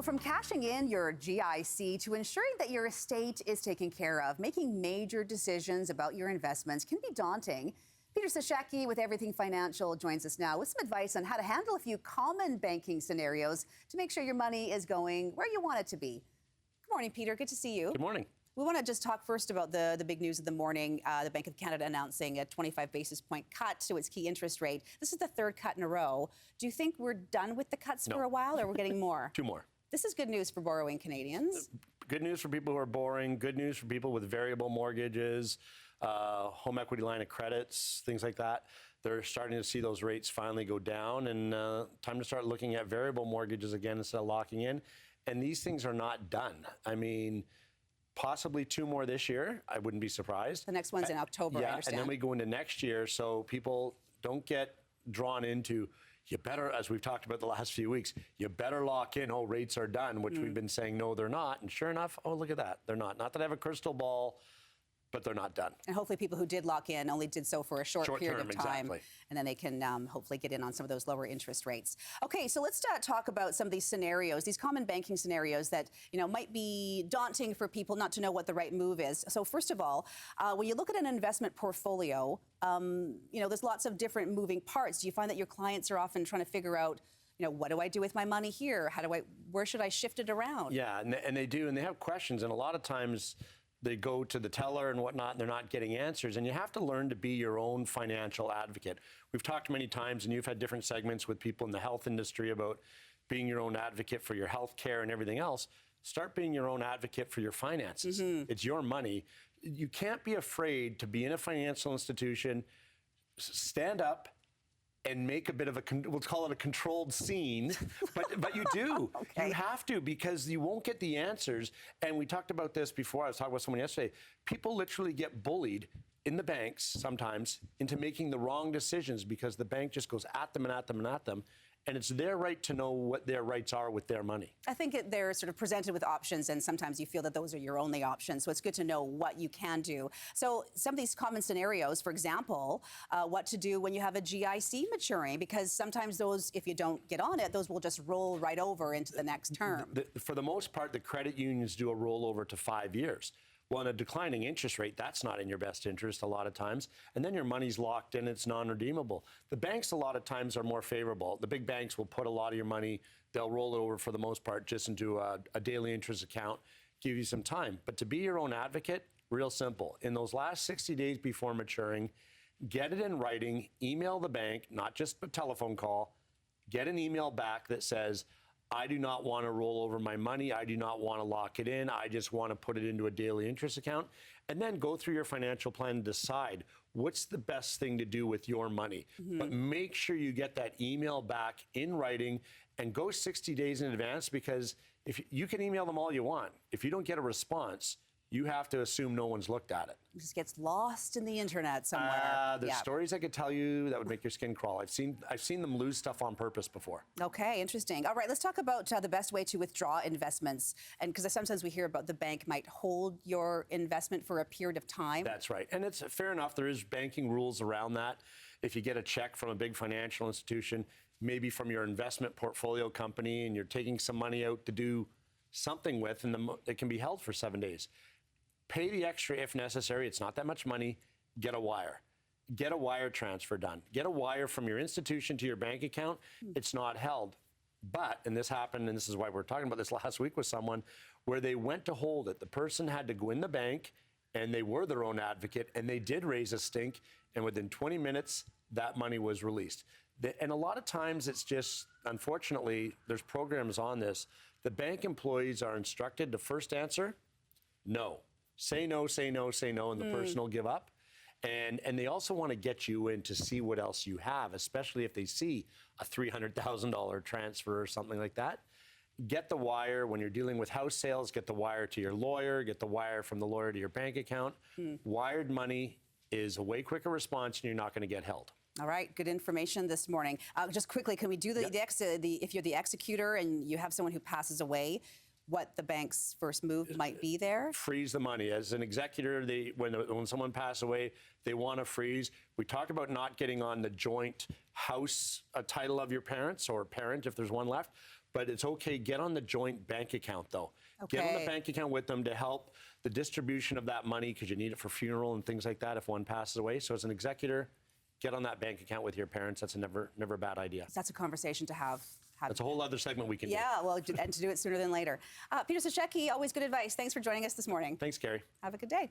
Well, from cashing in your GIC to ensuring that your estate is taken care of, making major decisions about your investments can be daunting. Peter Sashecki with Everything Financial joins us now with some advice on how to handle a few common banking scenarios to make sure your money is going where you want it to be. Good morning, Peter. Good to see you. Good morning. We want to just talk first about the big news of the morning. The Bank of Canada announcing a 25 basis point cut to its key interest rate. This is the third cut in a row. Do you think we're done with the cuts for a while, or we're getting more? Two more. This is good news for borrowing Canadians. Good news for people who are borrowing. Good news for people with variable mortgages, home equity line of credits, things like that. They're starting to see those rates finally go down, and time to start looking at variable mortgages again instead of locking in. And these things are not done. I mean, possibly two more this year. I wouldn't be surprised. The next one's in October, I understand. And then we go into next year, so people don't get drawn into, you better, as we've talked about the last few weeks, you better lock in, oh, rates are done, which we've been saying, no, they're not. And sure enough, oh, look at that. They're not. Not that I have a crystal ball, but they're not done. And hopefully people who did lock in only did so for a short period of time. Exactly. And then they can hopefully get in on some of those lower interest rates. Okay, so let's talk about some of these scenarios, these common banking scenarios that, might be daunting for people not to know what the right move is. So first of all, when you look at an investment portfolio, there's lots of different moving parts. Do you find that your clients are often trying to figure out, what do I do with my money here? Where should I shift it around? Yeah, and they do, and they have questions, and a lot of times they go to the teller and whatnot, and they're not getting answers. And you have to learn to be your own financial advocate. We've talked many times, and you've had different segments with people in the health industry about being your own advocate for your health care and everything else. Start being your own advocate for your finances. It's your money. You can't be afraid to be in a financial institution, stand up, and make a bit of we'll call it a controlled scene, but you do. Okay. You have to, because you won't get the answers. And we talked about this before. I was talking with someone yesterday. People literally get bullied in the banks sometimes into making the wrong decisions because the bank just goes at them and at them and at them. And it's their right to know what their rights are with their money. I think they're sort of presented with options, and sometimes you feel that those are your only options. So it's good to know what you can do. So some of these common scenarios, for example, what to do when you have a GIC maturing, because sometimes those, if you don't get on it, those will just roll right over into the next term. For the most part, the credit unions do a rollover to 5 years. Well, in a declining interest rate, that's not in your best interest a lot of times. And then your money's locked in, it's non-redeemable. The banks a lot of times are more favorable. The big banks will put a lot of your money, they'll roll it over for the most part just into a daily interest account, give you some time. But to be your own advocate, real simple. In those last 60 days before maturing, get it in writing, email the bank, not just a telephone call, get an email back that says, I do not want to roll over my money. I do not want to lock it in. I just want to put it into a daily interest account. And then go through your financial plan and decide what's the best thing to do with your money. But make sure you get that email back in writing and go 60 days in advance, because if you can email them all you want. If you don't get a response, you have to assume no one's looked at it. It just gets lost in the internet somewhere. There's stories I could tell you that would make your skin crawl. I've seen them lose stuff on purpose before. Okay, interesting. All right, let's talk about the best way to withdraw investments. And because sometimes we hear about the bank might hold your investment for a period of time. That's right. And it's fair enough. There is banking rules around that. If you get a check from a big financial institution, maybe from your investment portfolio company, and you're taking some money out to do something with, and it can be held for 7 days. Pay the extra if necessary. It's not that much money. Get a wire. Get a wire transfer done. Get a wire from your institution to your bank account. It's not held. But, and this happened, and this is why we're talking about this last week with someone, where they went to hold it. The person had to go in the bank, and they were their own advocate, and they did raise a stink, and within 20 minutes, that money was released. And a lot of times it's just, unfortunately, there's programs on this. The bank employees are instructed to first answer, no. Say no, say no, say no, and the person will give up. And they also want to get you in to see what else you have, especially if they see a $300,000 transfer or something like that. Get the wire when you're dealing with house sales. Get the wire to your lawyer. Get the wire from the lawyer to your bank account. Wired money is a way quicker response, and you're not going to get held. All right, good information this morning. Just quickly, can we do if you're the executor and you have someone who passes away, what the bank's first move might be there? Freeze the money. As an executor, when someone passes away, they want to freeze. We talked about not getting on the joint house title of your parents or parent if there's one left, but it's okay. Get on the joint bank account though. Okay. Get on the bank account with them to help the distribution of that money because you need it for funeral and things like that if one passes away. So as an executor, get on that bank account with your parents. That's a never a bad idea. That's a conversation to have. That's a whole other segment we can do. Yeah, well, and to do it sooner than later. Peter Sashecki, always good advice. Thanks for joining us this morning. Thanks, Gary. Have a good day.